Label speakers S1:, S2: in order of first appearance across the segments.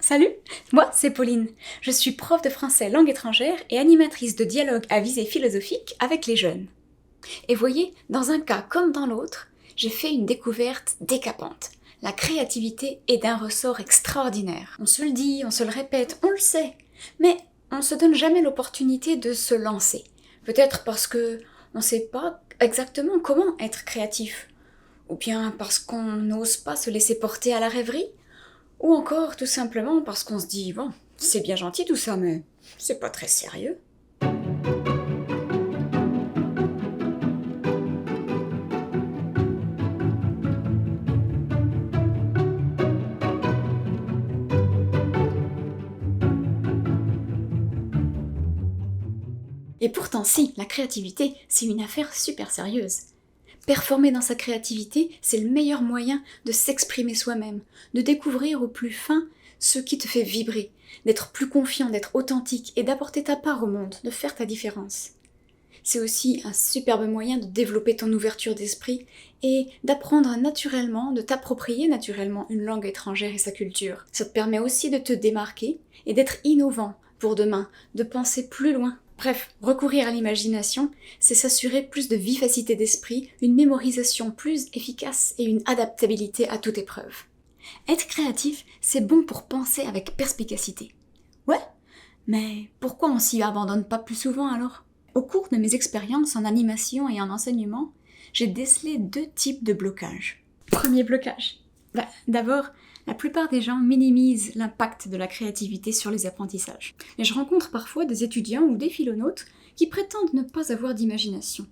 S1: Salut, moi c'est Pauline. Je suis prof de français langue étrangère et animatrice de dialogue à visée philosophique avec les jeunes. Et voyez, dans un cas comme dans l'autre, j'ai fait une découverte décapante. La créativité est d'un ressort extraordinaire. On se le dit, on se le répète, on le sait, mais on ne se donne jamais l'opportunité de se lancer. Peut-être parce que on ne sait pas exactement comment être créatif, ou bien parce qu'on n'ose pas se laisser porter à la rêverie, ou encore tout simplement parce qu'on se dit bon, c'est bien gentil tout ça, mais c'est pas très sérieux. Et pourtant si, la créativité, c'est une affaire super sérieuse. Performer dans sa créativité, c'est le meilleur moyen de s'exprimer soi-même, de découvrir au plus fin ce qui te fait vibrer, d'être plus confiant, d'être authentique et d'apporter ta part au monde, de faire ta différence. C'est aussi un superbe moyen de développer ton ouverture d'esprit et d'apprendre naturellement, de t'approprier naturellement une langue étrangère et sa culture. Ça te permet aussi de te démarquer et d'être innovant pour demain, de penser plus loin. Bref, recourir à l'imagination, c'est s'assurer plus de vivacité d'esprit, une mémorisation plus efficace et une adaptabilité à toute épreuve. Être créatif, c'est bon pour penser avec perspicacité. Ouais, mais pourquoi on s'y abandonne pas plus souvent alors ? Au cours de mes expériences en animation et en enseignement, j'ai décelé 2 types de blocages. Premier blocage. D'abord, la plupart des gens minimisent l'impact de la créativité sur les apprentissages. Mais je rencontre parfois des étudiants ou des philonautes qui prétendent ne pas avoir d'imagination.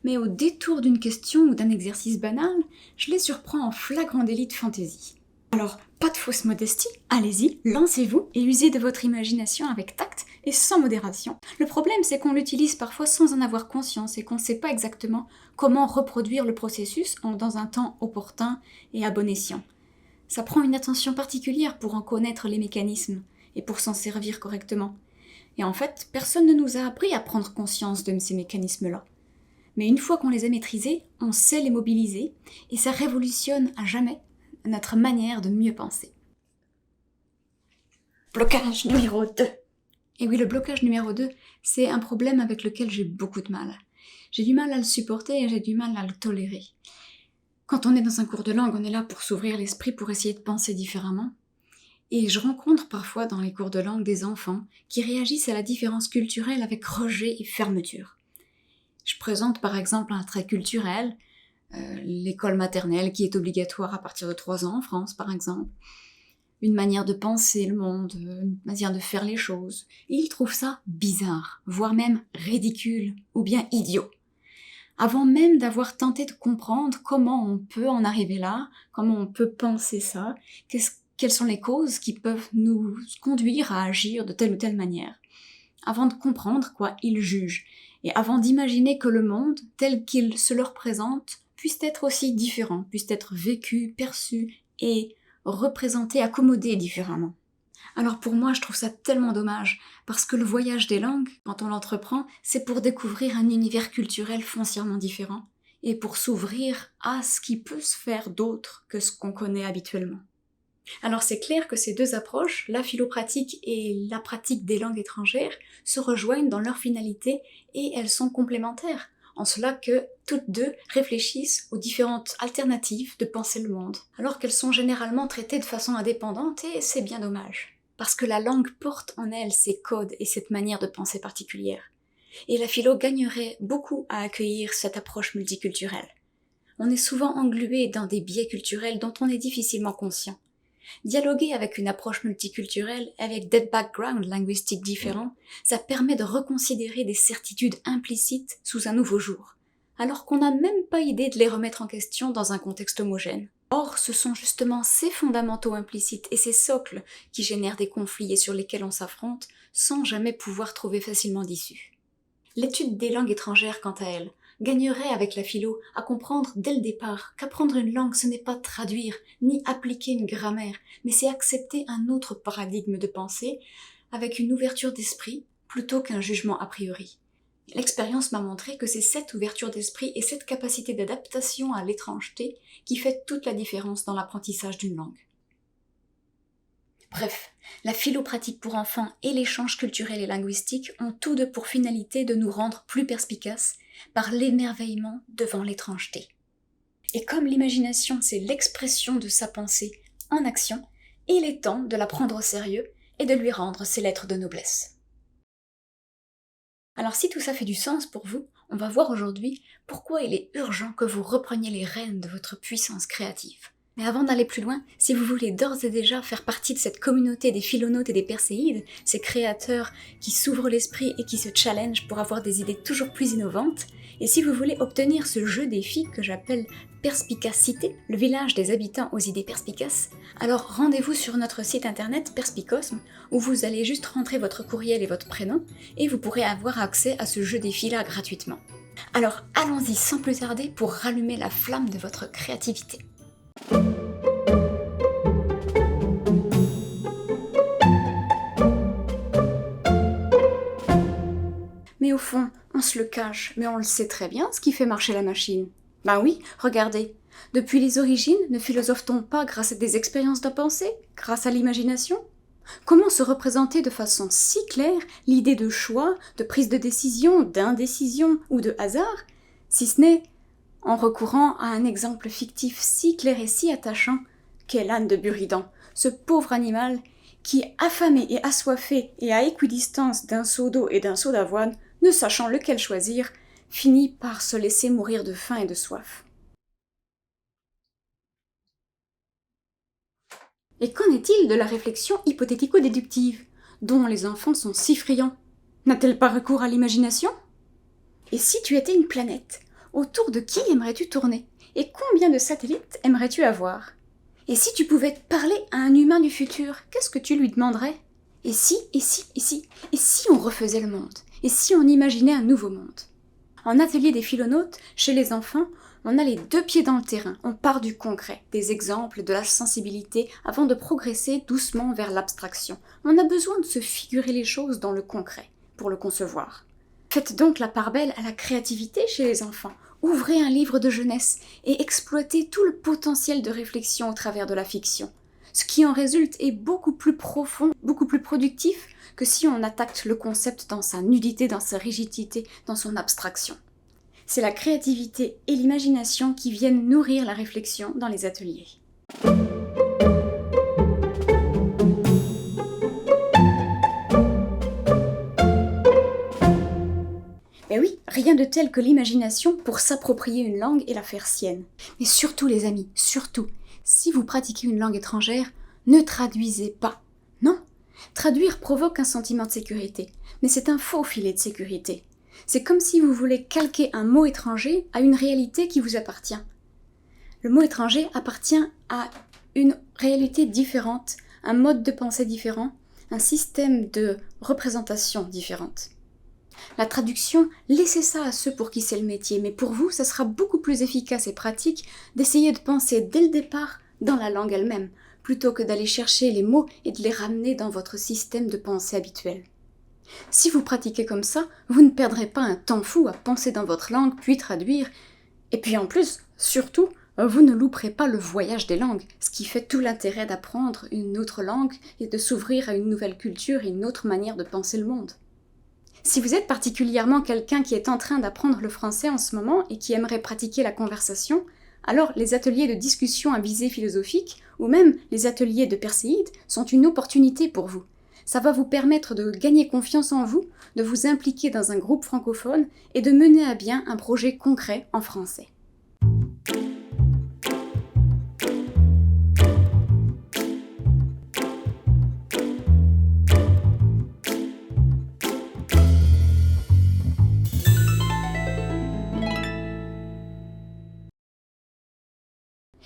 S1: Mais au détour d'une question ou d'un exercice banal, je les surprends en flagrant délit de fantaisie. Alors, pas de fausse modestie, allez-y, lancez-vous et usez de votre imagination avec tact et sans modération. Le problème, c'est qu'on l'utilise parfois sans en avoir conscience et qu'on ne sait pas exactement comment reproduire le processus dans un temps opportun et à bon escient. Ça prend une attention particulière pour en connaître les mécanismes et pour s'en servir correctement. Et en fait, personne ne nous a appris à prendre conscience de ces mécanismes-là. Mais une fois qu'on les a maîtrisés, on sait les mobiliser et ça révolutionne à jamais notre manière de mieux penser. Blocage numéro 2. Et oui, le blocage numéro 2, c'est un problème avec lequel j'ai beaucoup de mal. J'ai du mal à le supporter et j'ai du mal à le tolérer. Quand on est dans un cours de langue, on est là pour s'ouvrir l'esprit, pour essayer de penser différemment. Et je rencontre parfois dans les cours de langue des enfants qui réagissent à la différence culturelle avec rejet et fermeture. Je présente par exemple un trait culturel, l'école maternelle qui est obligatoire à partir de 3 ans en France par exemple, une manière de penser le monde, une manière de faire les choses. Et ils trouvent ça bizarre, voire même ridicule ou bien idiot. Avant même d'avoir tenté de comprendre comment on peut en arriver là, comment on peut penser ça, quelles sont les causes qui peuvent nous conduire à agir de telle ou telle manière. Avant de comprendre quoi, ils jugent. Et avant d'imaginer que le monde, tel qu'il se leur présente, puisse être aussi différent, puisse être vécu, perçu et représenté, accommodé différemment. Alors pour moi, je trouve ça tellement dommage, parce que le voyage des langues, quand on l'entreprend, c'est pour découvrir un univers culturel foncièrement différent, et pour s'ouvrir à ce qui peut se faire d'autre que ce qu'on connaît habituellement. Alors c'est clair que ces 2 approches, la philopratique et la pratique des langues étrangères, se rejoignent dans leur finalité et elles sont complémentaires, en cela que toutes 2 réfléchissent aux différentes alternatives de penser le monde, alors qu'elles sont généralement traitées de façon indépendante et c'est bien dommage. Parce que la langue porte en elle ses codes et cette manière de penser particulière. Et la philo gagnerait beaucoup à accueillir cette approche multiculturelle. On est souvent englué dans des biais culturels dont on est difficilement conscient. Dialoguer avec une approche multiculturelle, avec des backgrounds linguistiques différents, ça permet de reconsidérer des certitudes implicites sous un nouveau jour, alors qu'on n'a même pas idée de les remettre en question dans un contexte homogène. Or, ce sont justement ces fondamentaux implicites et ces socles qui génèrent des conflits et sur lesquels on s'affronte sans jamais pouvoir trouver facilement d'issue. L'étude des langues étrangères, quant à elle, gagnerait avec la philo à comprendre dès le départ qu'apprendre une langue ce n'est pas traduire ni appliquer une grammaire, mais c'est accepter un autre paradigme de pensée avec une ouverture d'esprit plutôt qu'un jugement a priori. L'expérience m'a montré que c'est cette ouverture d'esprit et cette capacité d'adaptation à l'étrangeté qui fait toute la différence dans l'apprentissage d'une langue. Bref, la philopratique pour enfants et l'échange culturel et linguistique ont tous deux pour finalité de nous rendre plus perspicaces par l'émerveillement devant l'étrangeté. Et comme l'imagination c'est l'expression de sa pensée en action, il est temps de la prendre au sérieux et de lui rendre ses lettres de noblesse. Alors si tout ça fait du sens pour vous, on va voir aujourd'hui pourquoi il est urgent que vous repreniez les rênes de votre puissance créative. Mais avant d'aller plus loin, si vous voulez d'ores et déjà faire partie de cette communauté des philonautes et des perséides, ces créateurs qui s'ouvrent l'esprit et qui se challengent pour avoir des idées toujours plus innovantes, et si vous voulez obtenir ce jeu défi que j'appelle Perspicacité, le village des habitants aux idées perspicaces, alors rendez-vous sur notre site internet Perspicosme, où vous allez juste rentrer votre courriel et votre prénom, et vous pourrez avoir accès à ce jeu défi-là gratuitement. Alors allons-y sans plus tarder pour rallumer la flamme de votre créativité. Mais au fond, on se le cache, mais on le sait très bien ce qui fait marcher la machine. Ben oui, regardez. Depuis les origines, ne philosophe-t-on pas grâce à des expériences de pensée, grâce à l'imagination ? Comment se représenter de façon si claire l'idée de choix, de prise de décision, d'indécision ou de hasard, si ce n'est en recourant à un exemple fictif si clair et si attachant qu'est l'âne de Buridan, ce pauvre animal qui, affamé et assoiffé et à équidistance d'un seau d'eau et d'un seau d'avoine, ne sachant lequel choisir, finit par se laisser mourir de faim et de soif. Et qu'en est-il de la réflexion hypothético-déductive, dont les enfants sont si friands ? N'a-t-elle pas recours à l'imagination ? Et si tu étais une planète, autour de qui aimerais-tu tourner ? Et combien de satellites aimerais-tu avoir ? Et si tu pouvais parler à un humain du futur, qu'est-ce que tu lui demanderais ? Et si on refaisait le monde ? Et si on imaginait un nouveau monde ? En atelier des philonautes, chez les enfants, on a les deux pieds dans le terrain, on part du concret, des exemples, de la sensibilité, avant de progresser doucement vers l'abstraction. On a besoin de se figurer les choses dans le concret, pour le concevoir. Faites donc la part belle à la créativité chez les enfants. Ouvrez un livre de jeunesse et exploitez tout le potentiel de réflexion au travers de la fiction. Ce qui en résulte est beaucoup plus profond, beaucoup plus productif que si on attaque le concept dans sa nudité, dans sa rigidité, dans son abstraction. C'est la créativité et l'imagination qui viennent nourrir la réflexion dans les ateliers. Mais oui, rien de tel que l'imagination pour s'approprier une langue et la faire sienne. Mais surtout les amis, surtout, si vous pratiquez une langue étrangère, ne traduisez pas. Non, traduire provoque un sentiment de sécurité, mais c'est un faux filet de sécurité. C'est comme si vous voulez calquer un mot étranger à une réalité qui vous appartient. Le mot étranger appartient à une réalité différente, un mode de pensée différent, un système de représentation différente. La traduction, laissez ça à ceux pour qui c'est le métier, mais pour vous, ça sera beaucoup plus efficace et pratique d'essayer de penser dès le départ dans la langue elle-même, plutôt que d'aller chercher les mots et de les ramener dans votre système de pensée habituel. Si vous pratiquez comme ça, vous ne perdrez pas un temps fou à penser dans votre langue, puis traduire. Et puis en plus, surtout, vous ne louperez pas le voyage des langues, ce qui fait tout l'intérêt d'apprendre une autre langue et de s'ouvrir à une nouvelle culture et une autre manière de penser le monde. Si vous êtes particulièrement quelqu'un qui est en train d'apprendre le français en ce moment et qui aimerait pratiquer la conversation, alors les ateliers de discussion à visée philosophique ou même les ateliers de perséide sont une opportunité pour vous. Ça va vous permettre de gagner confiance en vous, de vous impliquer dans un groupe francophone et de mener à bien un projet concret en français.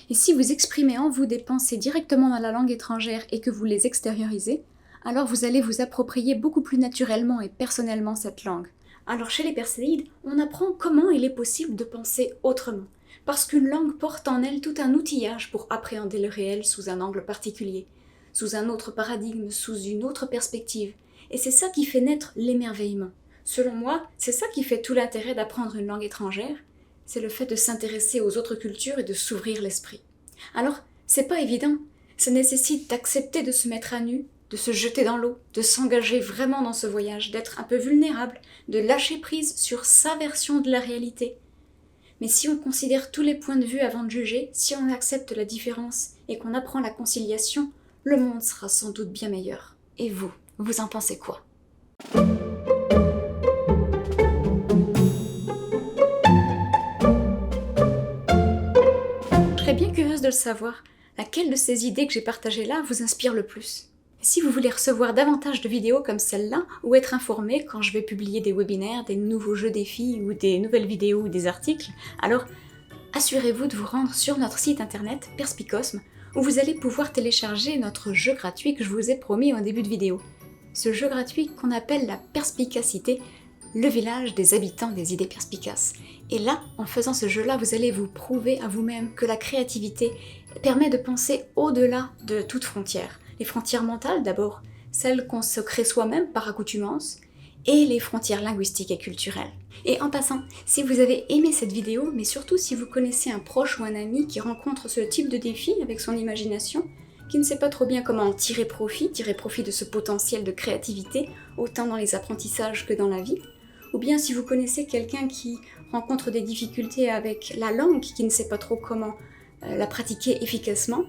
S1: Et si vous exprimez en vous des pensées directement dans la langue étrangère et que vous les extériorisez, alors vous allez vous approprier beaucoup plus naturellement et personnellement cette langue. Alors chez les perséides, on apprend comment il est possible de penser autrement, parce qu'une langue porte en elle tout un outillage pour appréhender le réel sous un angle particulier, sous un autre paradigme, sous une autre perspective. Et c'est ça qui fait naître l'émerveillement. Selon moi, c'est ça qui fait tout l'intérêt d'apprendre une langue étrangère, c'est le fait de s'intéresser aux autres cultures et de s'ouvrir l'esprit. Alors, c'est pas évident, Ça nécessite d'accepter de se mettre à nu, de se jeter dans l'eau, de s'engager vraiment dans ce voyage, d'être un peu vulnérable, de lâcher prise sur sa version de la réalité. Mais si on considère tous les points de vue avant de juger, si on accepte la différence et qu'on apprend la conciliation, le monde sera sans doute bien meilleur. Et vous en pensez quoi ? Je serais bien curieuse de le savoir. Laquelle de ces idées que j'ai partagées là vous inspire le plus ? Si vous voulez recevoir davantage de vidéos comme celle-là, ou être informé quand je vais publier des webinaires, des nouveaux jeux défis, ou des nouvelles vidéos ou des articles, alors assurez-vous de vous rendre sur notre site internet Perspicosme, où vous allez pouvoir télécharger notre jeu gratuit que je vous ai promis en début de vidéo. Ce jeu gratuit qu'on appelle la perspicacité, le village des habitants des idées perspicaces. Et là, en faisant ce jeu-là, vous allez vous prouver à vous-même que la créativité permet de penser au-delà de toute frontière. Les frontières mentales d'abord, celles qu'on se crée soi-même par accoutumance, et les frontières linguistiques et culturelles. Et en passant, si vous avez aimé cette vidéo, mais surtout si vous connaissez un proche ou un ami qui rencontre ce type de défi avec son imagination, qui ne sait pas trop bien comment en tirer profit de ce potentiel de créativité, autant dans les apprentissages que dans la vie, ou bien si vous connaissez quelqu'un qui rencontre des difficultés avec la langue, qui ne sait pas trop comment la pratiquer efficacement,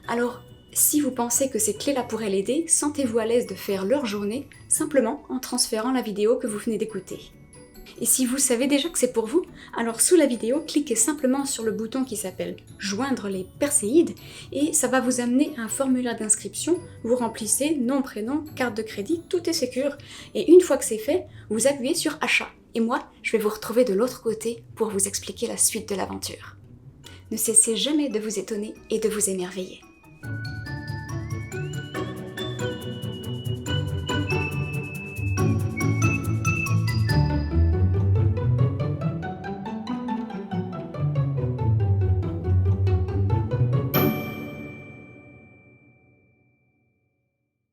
S1: alors si vous pensez que ces clés-là pourraient l'aider, sentez-vous à l'aise de faire leur journée, simplement en transférant la vidéo que vous venez d'écouter. Et si vous savez déjà que c'est pour vous, alors sous la vidéo, cliquez simplement sur le bouton qui s'appelle « Joindre les Perséides » et ça va vous amener à un formulaire d'inscription. Vous remplissez nom, prénom, carte de crédit, tout est sécure. Et une fois que c'est fait, vous appuyez sur « Achat ». Et moi, je vais vous retrouver de l'autre côté pour vous expliquer la suite de l'aventure. Ne cessez jamais de vous étonner et de vous émerveiller.